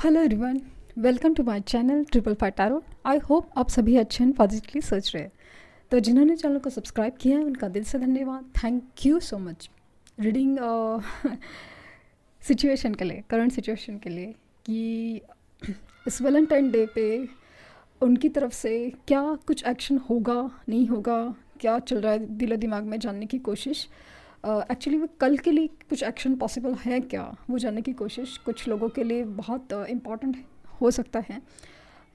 Hello everyone, welcome to my channel triple five tarot. I hope आप सभी अच्छे and positively सोच रहे हैं। तो जिन्होंने चैनल को सब्सक्राइब किया है उनका दिल से धन्यवाद। Thank you so much. Reading situation के लिए, करंट सिचुएशन के लिए, कि इस वैलेंटाइन डे पे उनकी तरफ से क्या कुछ एक्शन होगा नहीं होगा, क्या चल रहा है दिलो दिमाग में, जानने की कोशिश। एक्चुअली वो कल के लिए कुछ एक्शन पॉसिबल है क्या, वो जानने की कोशिश कुछ लोगों के लिए बहुत इम्पॉर्टेंट हो सकता है।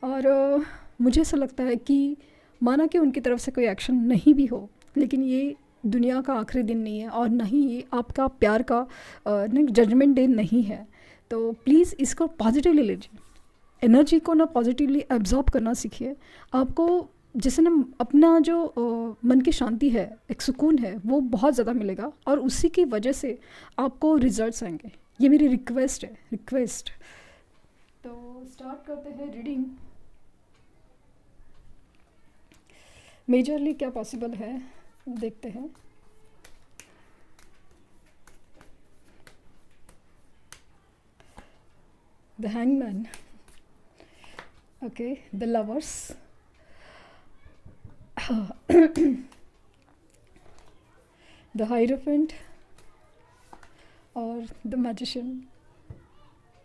और मुझे ऐसा लगता है कि माना कि उनकी तरफ से कोई एक्शन नहीं भी हो, लेकिन ये दुनिया का आखिरी दिन नहीं है और ना ही ये आपका प्यार का जजमेंट डे नहीं है। तो प्लीज़ इसको पॉजिटिवली लीजिए, एनर्जी को ना पॉजिटिवली एब्जॉर्ब करना सीखिए। आपको जिससे ना अपना जो मन की शांति है, एक सुकून है, वो बहुत ज़्यादा मिलेगा और उसी की वजह से आपको रिजल्ट्स आएंगे। ये मेरी रिक्वेस्ट है, रिक्वेस्ट। तो स्टार्ट करते हैं रीडिंग। मेजरली क्या पॉसिबल है देखते हैं। The hangman, okay, the lovers, the Hierophant और the Magician।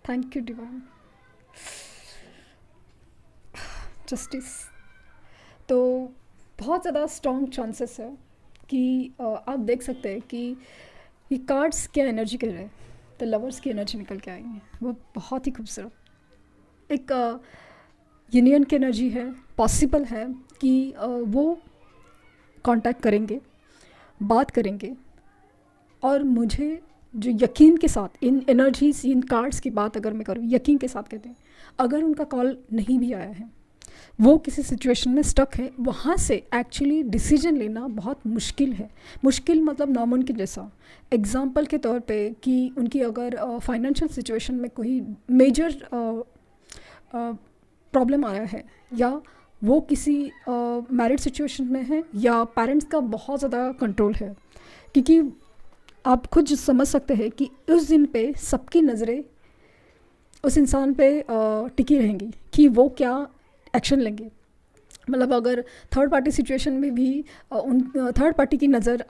Thank you divine. Justice. तो बहुत ज़्यादा स्ट्रॉन्ग चांसेस है कि आप देख सकते हैं कि ये कार्ड्स क्या एनर्जी कर रहे हैं। तो लवर्स की एनर्जी निकल के आएंगे, वो बहुत ही खूबसूरत एक यूनियन की एनर्जी है। पॉसिबल है कि वो कांटेक्ट करेंगे, बात करेंगे। और मुझे जो यकीन के साथ इन एनर्जीज, इन कार्ड्स की बात अगर मैं करूँ, यकीन के साथ कहते हैं, अगर उनका कॉल नहीं भी आया है, वो किसी सिचुएशन में स्टक है, वहाँ से एक्चुअली डिसीजन लेना बहुत मुश्किल है। मुश्किल मतलब नामुमकिन जैसा। एग्जाम्पल के तौर पे कि उनकी अगर फाइनेंशियल सिचुएशन में कोई मेजर प्रॉब्लम आया है, या वो किसी मैरिड सिचुएशन में है, या पेरेंट्स का बहुत ज़्यादा कंट्रोल है, क्योंकि आप खुद समझ सकते हैं कि उस दिन पे सबकी नज़रें उस इंसान पे टिकी रहेंगी कि वो क्या एक्शन लेंगे। मतलब अगर थर्ड पार्टी सिचुएशन में भी उन थर्ड पार्टी की नज़र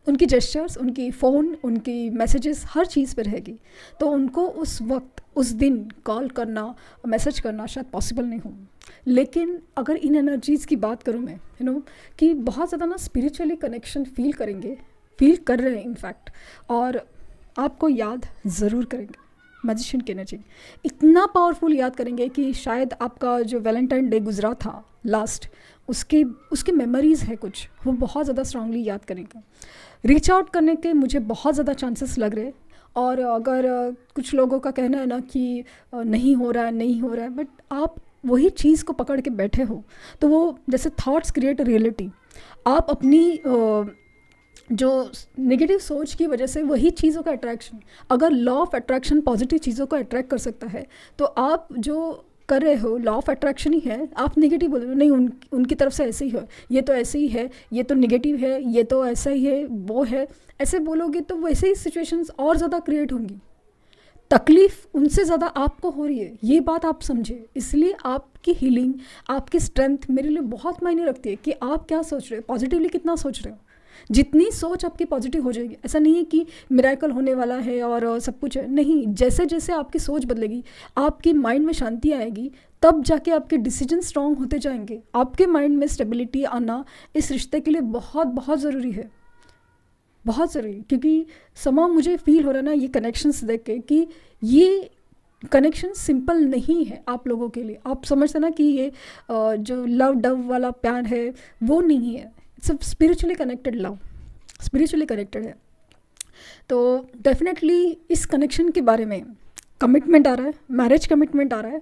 उनकी जेस्चर्स, उनकी फ़ोन, उनकी मैसेजेस, हर चीज़ पे रहेगी। तो उनको उस वक्त, उस दिन कॉल करना, मैसेज करना शायद पॉसिबल नहीं हो। लेकिन अगर इन एनर्जीज़ की बात करूँ मैं, कि बहुत ज़्यादा ना स्पिरिचुअली कनेक्शन फील करेंगे, फील कर रहे हैं इनफैक्ट, और आपको याद ज़रूर करेंगे। मैजिशियन की एनर्जी इतना पावरफुल याद करेंगे कि शायद आपका जो वैलेंटाइन डे गुजरा था लास्ट, उसके मेमोरीज़ है कुछ, वो बहुत ज़्यादा स्ट्रांगली याद करेंगे। रीच आउट करने के मुझे बहुत ज़्यादा चांसेस लग रहे। और अगर कुछ लोगों का कहना है ना कि नहीं हो रहा है, बट आप वही चीज़ को पकड़ के बैठे हो, तो वो जैसे थॉट्स क्रिएट रियलिटी। आप अपनी जो नेगेटिव सोच की वजह से वही चीज़ों का अट्रैक्शन, अगर लॉ ऑफ अट्रैक्शन पॉजिटिव चीज़ों को अट्रैक्ट कर सकता है, तो आप जो कर रहे हो लॉ ऑफ अट्रैक्शन ही है। आप नेगेटिव बोल रहे हो, नहीं उनकी तरफ से ऐसे ही है, ये तो ऐसे ही है, ये तो नेगेटिव है, ये तो ऐसा ही है, वो है, ऐसे बोलोगे तो वैसे ही सिचुएशंस और ज़्यादा क्रिएट होंगी। तकलीफ़ उनसे ज़्यादा आपको हो रही है, ये बात आप समझे। इसलिए आपकी हीलिंग, आपकी स्ट्रेंथ मेरे लिए बहुत मायने रखती है कि आप क्या सोच रहे हो, पॉजिटिवली कितना सोच रहे हो। जितनी सोच आपकी पॉजिटिव हो जाएगी, ऐसा नहीं है कि मिरेकल होने वाला है और सब कुछ है, नहीं। जैसे जैसे आपकी सोच बदलेगी, आपकी माइंड में शांति आएगी, तब जाके आपके डिसीजन स्ट्रॉन्ग होते जाएंगे। आपके माइंड में स्टेबिलिटी आना इस रिश्ते के लिए बहुत बहुत ज़रूरी है, बहुत ज़रूरी। क्योंकि समा मुझे फील हो रहा है ना ये कनेक्शंस देख के, कि ये कनेक्शन सिंपल नहीं है आप लोगों के लिए। आप समझते ना कि ये जो लव डव वाला प्यार है वो नहीं है। It's spiritually connected love, spiritually connected है। तो डेफिनेटली इस कनेक्शन के बारे में कमिटमेंट आ रहा है, मैरिज कमिटमेंट आ रहा है।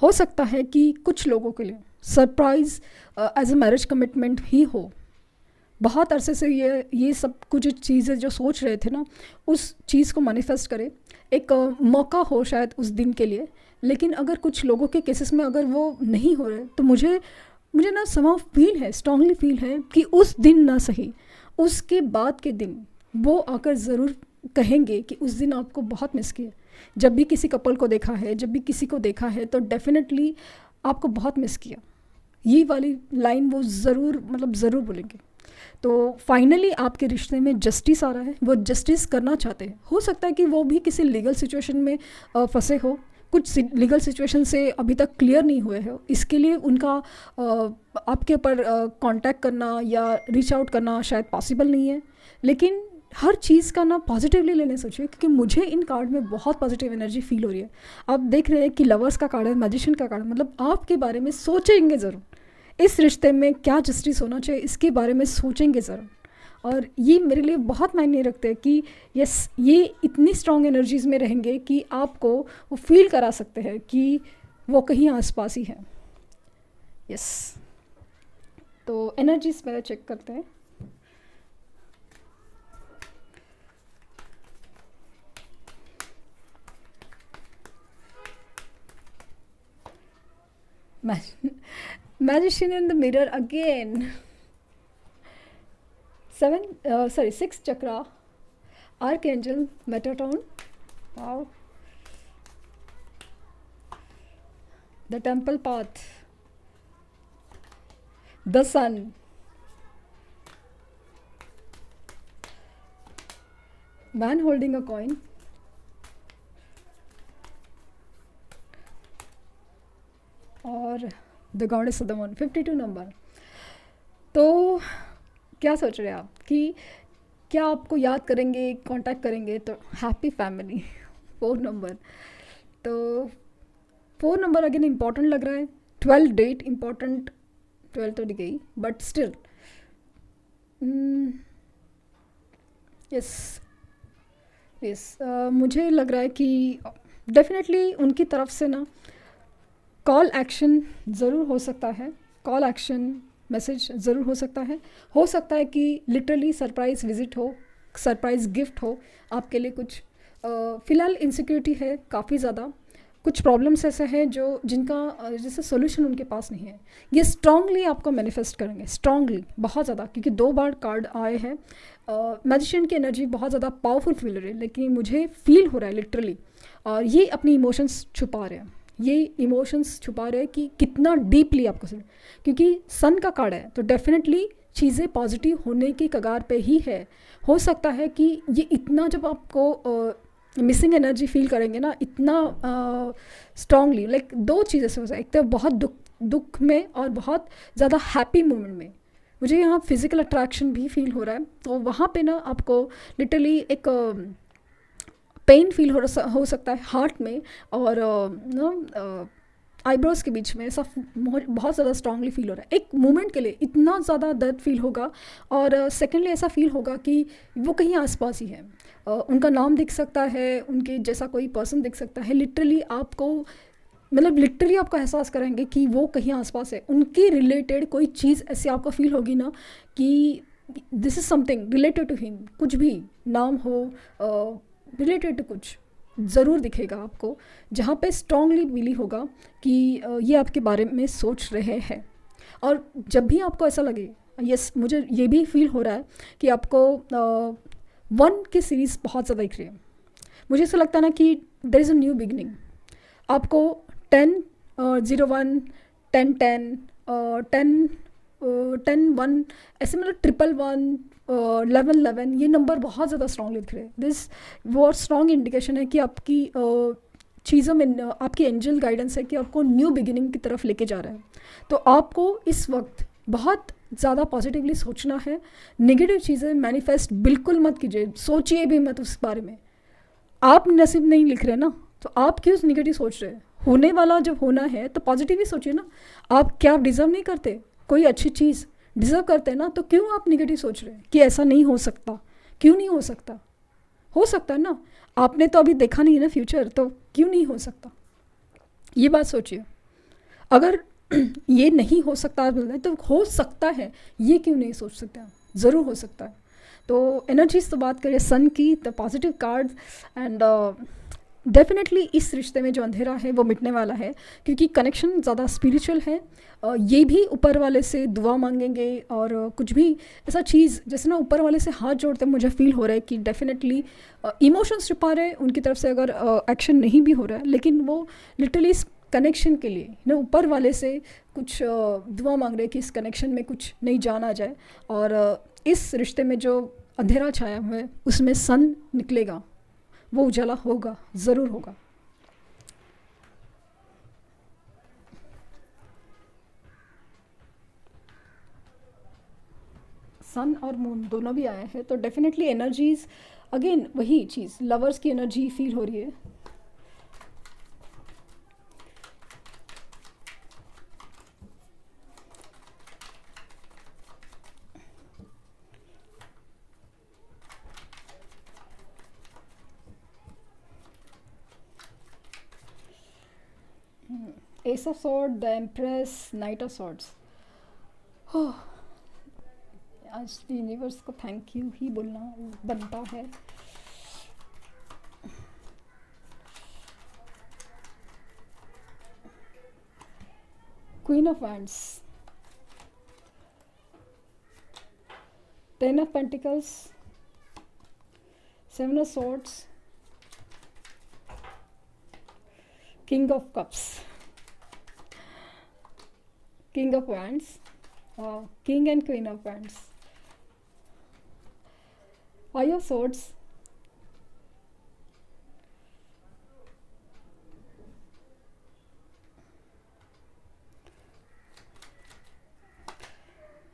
हो सकता है कि कुछ लोगों के लिए surprise as a marriage commitment ही हो। बहुत अरसे से ये सब कुछ चीज़ें जो सोच रहे थे ना, उस चीज़ को मैनिफेस्ट करे, एक मौका हो शायद उस दिन के लिए। लेकिन अगर कुछ लोगों के केसेस में अगर वो नहीं हो रहे, तो मुझे ना समाव फील है, स्ट्रांगली फील है कि उस दिन ना सही, उसके बाद के दिन वो आकर ज़रूर कहेंगे कि उस दिन आपको बहुत मिस किया। जब भी किसी कपल को देखा है, जब भी किसी को देखा है, तो डेफिनेटली आपको बहुत मिस किया, ये वाली लाइन वो ज़रूर मतलब ज़रूर बोलेंगे। तो फाइनली आपके रिश्ते में जस्टिस आ रहा है, वो जस्टिस करना चाहते हैं। हो सकता है कि वो भी किसी लीगल सिचुएशन में फंसे हो, कुछ लीगल सिचुएशन से अभी तक क्लियर नहीं हुए हो, इसके लिए उनका आपके ऊपर कांटेक्ट करना या रीच आउट करना शायद पॉसिबल नहीं है। लेकिन हर चीज़ का ना पॉजिटिवली लेने सोचिए, क्योंकि मुझे इन कार्ड में बहुत पॉजिटिव एनर्जी फील हो रही है। आप देख रहे हैं कि लवर्स का कार्ड है, मैजिशियन का कार्ड, मतलब आपके बारे में सोचेंगे ज़रूर, इस रिश्ते में क्या जस्टिस होना चाहिए इसके बारे में सोचेंगे ज़रूर। और ये मेरे लिए बहुत मायने रखते हैं कि यस, ये इतनी स्ट्रॉन्ग एनर्जीज़ में रहेंगे कि आपको वो फील करा सकते हैं कि वो कहीं आसपास ही है। यस, तो एनर्जीज पहले चेक करते हैं। Magician in the mirror again. 6 chakra, Archangel Metatron. Wow. The temple path, the sun, man holding a coin, और the goddess of the moon, 52 number. तो क्या सोच रहे हैं आप कि क्या आपको याद करेंगे, कांटेक्ट करेंगे? तो हैप्पी फैमिली, 4 नंबर। तो 4 नंबर अगेन इम्पॉर्टेंट लग रहा है। 12 डेट इम्पॉर्टेंट, 12 तो गई बट स्टिल यस मुझे लग रहा है कि डेफिनेटली उनकी तरफ से ना कॉल एक्शन ज़रूर हो सकता है, कॉल एक्शन मैसेज ज़रूर हो सकता है। हो सकता है कि लिटरली सरप्राइज़ विजिट हो, सरप्राइज़ गिफ्ट हो आपके लिए। कुछ फ़िलहाल इनसिक्योरिटी है काफ़ी ज़्यादा, कुछ प्रॉब्लम्स ऐसे हैं जिनका जैसे सोल्यूशन उनके पास नहीं है। ये स्ट्रांगली आपको मैनिफेस्ट करेंगे, स्ट्रांगली बहुत ज़्यादा, क्योंकि 2 बार कार्ड आए हैं। मैजिशियन की एनर्जी बहुत ज़्यादा पावरफुल फील हो रही है, लेकिन मुझे फील हो रहा है लिटरली, और ये अपनी इमोशंस छुपा रहे हैं, ये इमोशंस छुपा रहे हैं कि कितना डीपली आपको सुन, क्योंकि सन का कार्ड है तो डेफिनेटली चीज़ें पॉजिटिव होने की कगार पे ही है। हो सकता है कि ये इतना जब आपको मिसिंग एनर्जी फील करेंगे ना, इतना स्ट्रांगली, लाइक 2 चीज़ें से हो सकता है। एक तो बहुत दुख में और बहुत ज़्यादा हैप्पी मोमेंट में। मुझे यहाँ फिज़िकल अट्रैक्शन भी फील हो रहा है, तो वहाँ पे ना आपको लिटरली एक पेन फील हो सकता है हार्ट में, और आईब्रोज के बीच में ऐसा बहुत ज़्यादा स्ट्रांगली फील हो रहा है। एक मोमेंट के लिए इतना ज़्यादा दर्द फील होगा, और सेकेंडली ऐसा फील होगा कि वो कहीं आसपास ही है। उनका नाम दिख सकता है, उनके जैसा कोई पर्सन दिख सकता है। लिटरली आपको मतलब लिटरली आपको एहसास करेंगे कि वो कहीं आसपास है। उनके रिलेटेड कोई चीज़ ऐसी आपको फील होगी ना कि this is something related to him, कुछ भी नाम हो रिलेटेड टू कुछ ज़रूर दिखेगा आपको, जहाँ पे स्ट्रांगली फील होगा कि ये आपके बारे में सोच रहे हैं। और जब भी आपको ऐसा लगे, यस मुझे ये भी फील हो रहा है कि आपको 1 की सीरीज़ बहुत ज़्यादा दिख रही है। मुझे ऐसा लगता है ना कि there is a new beginning. आपको 10 01 10 10 10 10 1 ऐसे मतलब 111 11 11 ये नंबर बहुत ज़्यादा स्ट्रॉन्गली दिख रहे हैं। दिस बहुत स्ट्रॉन्ग इंडिकेशन है कि आपकी चीज़ों में आपकी एंजल गाइडेंस है कि आपको न्यू बिगिनिंग की तरफ लेके जा रहा है। तो आपको इस वक्त बहुत ज़्यादा पॉजिटिवली सोचना है। नेगेटिव चीज़ें मैनिफेस्ट बिल्कुल मत कीजिए, सोचिए भी मत उस बारे में। आप नसीब नहीं लिख रहे ना, तो आप क्यों नेगेटिव सोच रहे हैं? होने वाला जब होना है तो पॉजिटिव ही सोचिए ना। आप क्या डिज़र्व नहीं करते कोई अच्छी चीज़? डिज़र्व करते हैं ना, तो क्यों आप नेगेटिव सोच रहे हैं कि ऐसा नहीं हो सकता? क्यों नहीं हो सकता? हो सकता है ना। आपने तो अभी देखा नहीं है ना फ्यूचर, तो क्यों नहीं हो सकता? ये बात सोचिए। अगर ये नहीं हो सकता तो हो सकता है, ये क्यों नहीं सोच सकते? ज़रूर हो सकता है। तो एनर्जीज तो बात करें सन की, the positive cards and definitely इस रिश्ते में जो अंधेरा है वो मिटने वाला है, क्योंकि कनेक्शन ज़्यादा स्पिरिचुअल है। ये भी ऊपर वाले से दुआ मांगेंगे और कुछ भी ऐसा चीज़ जैसे ना ऊपर वाले से हाथ जोड़ते मुझे फील हो रहा है कि डेफिनेटली इमोशंस छुपा रहे हैं उनकी तरफ से, अगर एक्शन नहीं भी हो रहा है, लेकिन वो लिटरली इस कनेक्शन के लिए ना ऊपर वाले से कुछ दुआ मांग रहे हैं कि इस कनेक्शन में कुछ नई जान आ जाए, और इस रिश्ते में जो अंधेरा छाया हुआ है उसमें सन निकलेगा, वो उजाला होगा, ज़रूर होगा। सन और मून दोनों भी आए हैं, तो डेफिनेटली एनर्जीज, अगेन वही चीज़, लवर्स की एनर्जी फील हो रही है। S of sword, the empress, night of swords. आज यूनिवर्स को थैंक यू ही बोलना बनता है। Queen of wands, 10 of pentacles, 7 of swords, king of cups, king of wands, king and queen of wands, five of swords,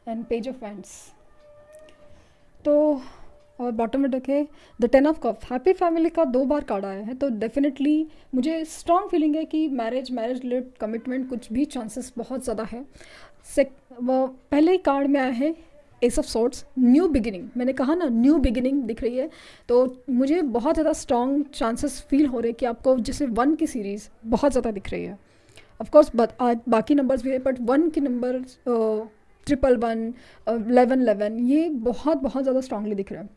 and page of wands. तो और bottom में रखे the 10 of cup. Happy family का 2 बार card आया है, तो definitely मुझे strong feeling है कि मैरिज रिलेटेड कमिटमेंट कुछ भी चांसेस बहुत ज़्यादा है। पहले ही कार्ड में आया है S of swords, new beginning. मैंने कहा ना न्यू बिगिनिंग दिख रही है, तो मुझे बहुत ज़्यादा स्ट्रॉन्ग चांसेस फील हो रहे हैं कि आपको जैसे 1 की सीरीज़ बहुत ज़्यादा दिख रही है। ऑफकोर्स बाकी नंबर्स भी है, बट 1 की नंबर 111, 1111 ये बहुत बहुत ज़्यादा स्ट्रांगली दिख रहा है।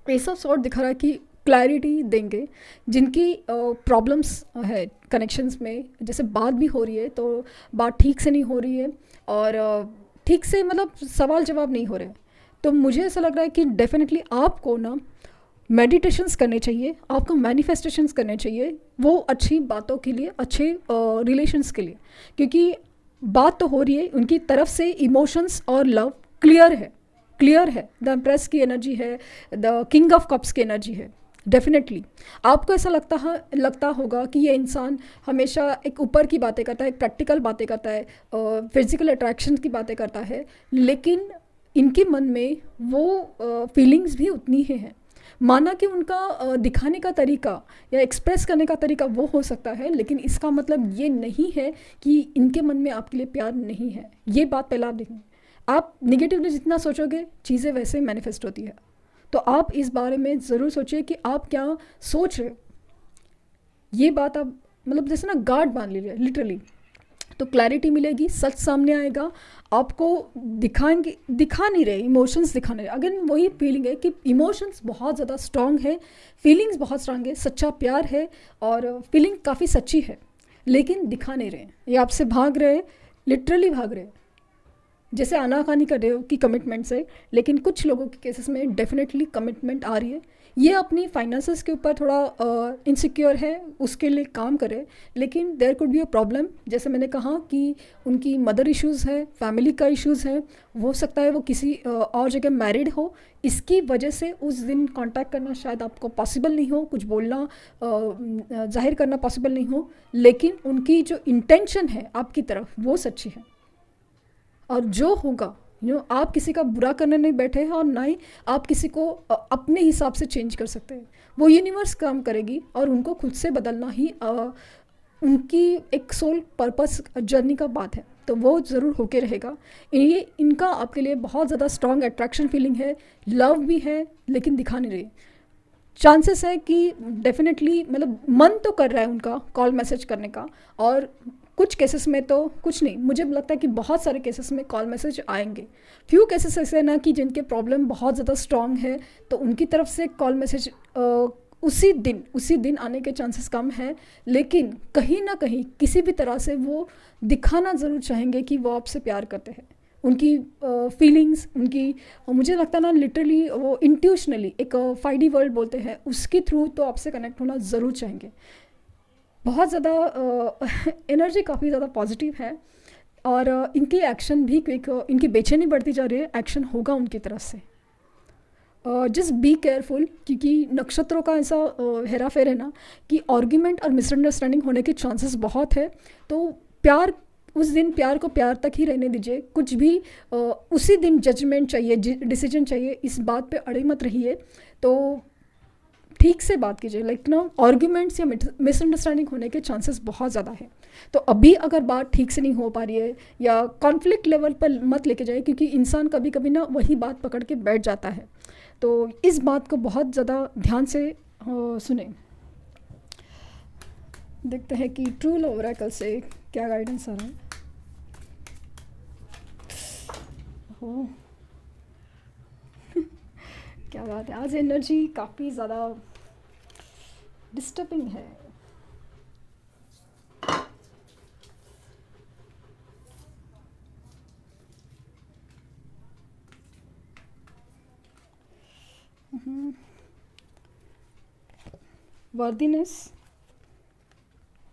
एस ऑफ सॉर्ड दिखा रहा है कि क्लैरिटी देंगे जिनकी प्रॉब्लम्स है कनेक्शंस में, जैसे बात भी हो रही है तो बात ठीक से नहीं हो रही है और ठीक से मतलब सवाल जवाब नहीं हो रहे, तो मुझे ऐसा लग रहा है कि डेफिनेटली आपको ना मेडिटेशंस करने चाहिए, आपको मैनिफेस्टेशंस करने चाहिए, वो अच्छी बातों के लिए, अच्छे रिलेशंस के लिए, क्योंकि बात तो हो रही है, उनकी तरफ से इमोशंस और लव क्लियर है, क्लियर है। द एम्प्रेस की एनर्जी है, द किंग ऑफ कप्स की एनर्जी है। डेफिनेटली आपको ऐसा लगता होगा कि ये इंसान हमेशा एक ऊपर की बातें करता है, एक प्रैक्टिकल बातें करता है, फिजिकल अट्रैक्शन की बातें करता है, लेकिन इनके मन में वो फीलिंग्स भी उतनी ही हैं। माना कि उनका दिखाने का तरीका या एक्सप्रेस करने का तरीका वो हो सकता है, लेकिन इसका मतलब ये नहीं है कि इनके मन में आपके लिए प्यार नहीं है। ये बात पहले आप देखें, आप निगेटिवली जितना सोचोगे चीज़ें वैसे ही मैनिफेस्ट होती है। तो आप इस बारे में ज़रूर सोचिए कि आप क्या सोच रहे हो। ये बात आप मतलब जैसे ना गार्ड बांध लीजिए लिटरली, तो क्लैरिटी मिलेगी, सच सामने आएगा। आपको दिखा नहीं रहे इमोशंस, दिखा नहीं रहे। अगेन वही फीलिंग है कि इमोशंस बहुत ज़्यादा स्ट्रांग है, फीलिंग्स बहुत स्ट्रांग है, सच्चा प्यार है और फीलिंग काफ़ी सच्ची है, लेकिन दिखा नहीं रहे। ये आपसे भाग रहे, लिटरली भाग रहे, जैसे आनाकानी कर रहे हो कि कमिटमेंट से, लेकिन कुछ लोगों के केसेस में डेफिनेटली कमिटमेंट आ रही है। ये अपनी फाइनेंसेस के ऊपर थोड़ा इनसिक्योर है, उसके लिए काम करे, लेकिन there could be a problem. जैसे मैंने कहा कि उनकी मदर इश्यूज़ है, फैमिली का इश्यूज़ है, हो सकता है वो किसी और जगह मैरिड हो, इसकी वजह से उस दिन कांटेक्ट करना शायद आपको पॉसिबल नहीं हो, कुछ बोलना जाहिर करना पॉसिबल नहीं हो, लेकिन उनकी जो इंटेंशन है आपकी तरफ वो सच्ची है। और जो होगा आप किसी का बुरा करने नहीं बैठे हैं और ना ही आप किसी को अपने हिसाब से चेंज कर सकते हैं। वो यूनिवर्स काम करेगी और उनको खुद से बदलना ही उनकी एक सोल पर्पस जर्नी का बात है, तो वो ज़रूर होके रहेगा। ये इनका आपके लिए बहुत ज़्यादा स्ट्रॉन्ग अट्रैक्शन फीलिंग है, लव भी है, लेकिन दिखा नहीं रही। चांसेस है कि डेफिनेटली मतलब मन तो कर रहा है उनका कॉल मैसेज करने का, और कुछ केसेस में तो कुछ नहीं, मुझे लगता है कि बहुत सारे केसेस में कॉल मैसेज आएंगे। फ्यू केसेस ऐसे ना कि जिनके प्रॉब्लम बहुत ज़्यादा स्ट्रॉन्ग है, तो उनकी तरफ से कॉल मैसेज उसी दिन आने के चांसेस कम है, लेकिन कहीं ना कहीं किसी भी तरह से वो दिखाना ज़रूर चाहेंगे कि वो आपसे प्यार करते हैं। उनकी फीलिंग्स, उनकी मुझे लगता है ना लिटरली वो इंट्यूशनली एक 5D वर्ल्ड बोलते हैं, उसके थ्रू तो आपसे कनेक्ट होना ज़रूर चाहेंगे। बहुत ज़्यादा एनर्जी काफ़ी ज़्यादा पॉजिटिव है, और इनकी एक्शन भी क्विक, इनकी बेचैनी बढ़ती जा रही है, एक्शन होगा उनकी तरफ से। जस्ट बी केयरफुल, क्योंकि नक्षत्रों का ऐसा हेरा फेर है ना कि आर्ग्यूमेंट और मिसअंडरस्टैंडिंग होने के चांसेस बहुत है। तो प्यार, उस दिन प्यार को प्यार तक ही रहने दीजिए। कुछ भी उसी दिन जजमेंट चाहिए, डिसीजन चाहिए, इस बात पे अड़े मत रहिए। तो ठीक से बात कीजिए, लाइक ना आर्ग्यूमेंट्स या मिसअंडरस्टैंडिंग होने के चांसेस बहुत ज़्यादा है। तो अभी अगर बात ठीक से नहीं हो पा रही है या कॉन्फ्लिक्ट लेवल पर मत लेके जाए, क्योंकि इंसान कभी कभी ना वही बात पकड़ के बैठ जाता है। तो इस बात को बहुत ज़्यादा ध्यान से सुने। देखते हैं कि ट्रू लव ओरेकल से क्या गाइडेंस आ रहा है। हो क्या बात है, आज एनर्जी काफ़ी ज़्यादा डिस्टर्बिंग है। वर्दीनेस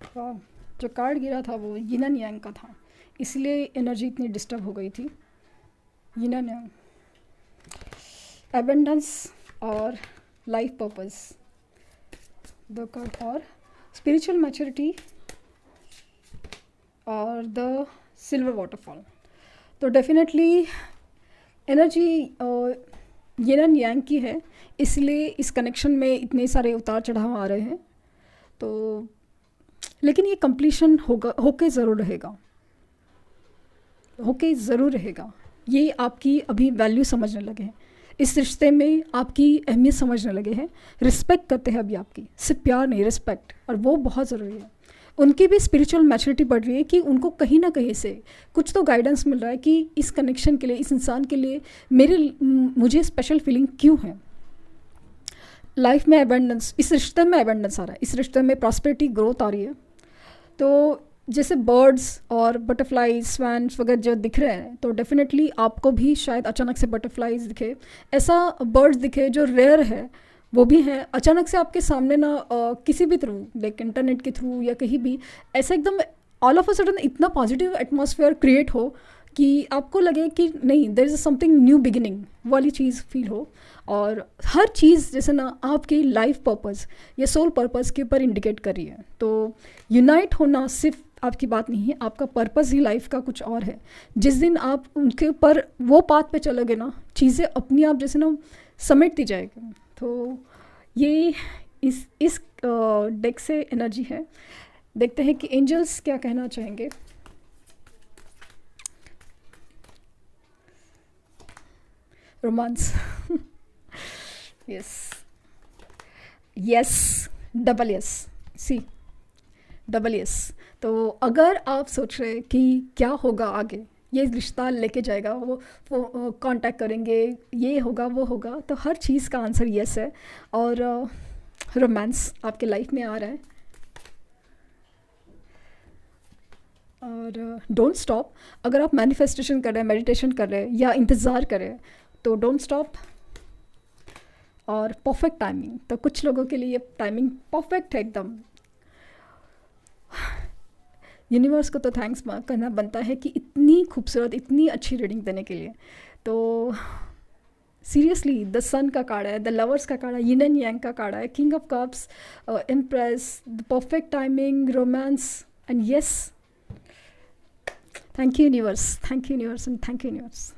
का जो कार्ड गिरा था वो यिन एंड यांग का था, इसलिए एनर्जी इतनी डिस्टर्ब हो गई थी। यिन एंड यांग, एबंडेंस और लाइफ पर्पस, द कार्ड, और स्पिरिचुअल मैच्योरिटी और द सिल्वर वाटरफॉल। तो definitely energy yin and yang की है, इसलिए इस कनेक्शन में इतने सारे उतार चढ़ाव आ रहे हैं। तो लेकिन ये कंप्लीशन होके ज़रूर रहेगा। ये आपकी अभी वैल्यू समझने लगे हैं, इस रिश्ते में आपकी अहमियत समझने लगे हैं, रिस्पेक्ट करते हैं अभी आपकी, सिर्फ प्यार नहीं, रिस्पेक्ट, और वो बहुत ज़रूरी है। उनकी भी स्पिरिचुअल मैच्योरिटी बढ़ रही है कि उनको कहीं ना कहीं से कुछ तो गाइडेंस मिल रहा है कि इस कनेक्शन के लिए, इस इंसान के लिए मुझे स्पेशल फीलिंग क्यों है। लाइफ में एबंडेंस, इस रिश्ते में एबंडेंस आ रहा है, इस रिश्ते में प्रॉस्पेरिटी, ग्रोथ आ रही है। तो जैसे बर्ड्स और बटरफ्लाईज, स्वैन्स वगैरह जो दिख रहे हैं, तो डेफिनेटली आपको भी शायद अचानक से बटरफ्लाईज दिखे, ऐसा बर्ड्स दिखे जो रेयर है, वो भी हैं अचानक से आपके सामने ना, किसी भी थ्रू, लाइक इंटरनेट के थ्रू या कहीं भी, ऐसा एकदम ऑल ऑफ अ सडन इतना पॉजिटिव एटमॉस्फेयर क्रिएट हो कि आपको लगे कि नहीं, there is something new beginning वाली चीज़ फील हो। और हर चीज़ जैसे ना आपकी लाइफ पर्पस या सोल पर्पस के ऊपर इंडिकेट कर रही है। तो यूनाइट होना सिर्फ आपकी बात नहीं है, आपका पर्पस ही लाइफ का कुछ और है। जिस दिन आप उनके ऊपर वो पाथ पे चलोगे ना, चीज़ें अपनी आप जैसे ना समेटती जाएगी। तो ये इस डेक से एनर्जी है। देखते हैं कि एंजल्स क्या कहना चाहेंगे। रोमांस, यस, डबल यस, सी, डबल यस। तो अगर आप सोच रहे हैं कि क्या होगा आगे, ये रिश्ता लेके जाएगा, वो कांटेक्ट करेंगे, ये होगा वो होगा, तो हर चीज़ का आंसर यस है। और रोमांस आपके लाइफ में आ रहा है। और डोंट स्टॉप। अगर आप मैनिफेस्टेशन कर रहे हैं, मेडिटेशन कर रहे हैं या इंतज़ार कर रहे हैं, तो डोंट स्टॉप। और परफेक्ट टाइमिंग, तो कुछ लोगों के लिए टाइमिंग परफेक्ट है एकदम। यूनिवर्स को तो थैंक्स करना बनता है कि इतनी खूबसूरत, इतनी अच्छी रीडिंग देने के लिए। तो सीरियसली द सन का कार्ड है, द लवर्स का कार्ड है, यिन एंड यांग का कार्ड है, king of cups, empress, the perfect timing, romance and yes. Thank you universe, thank you universe and thank you universe.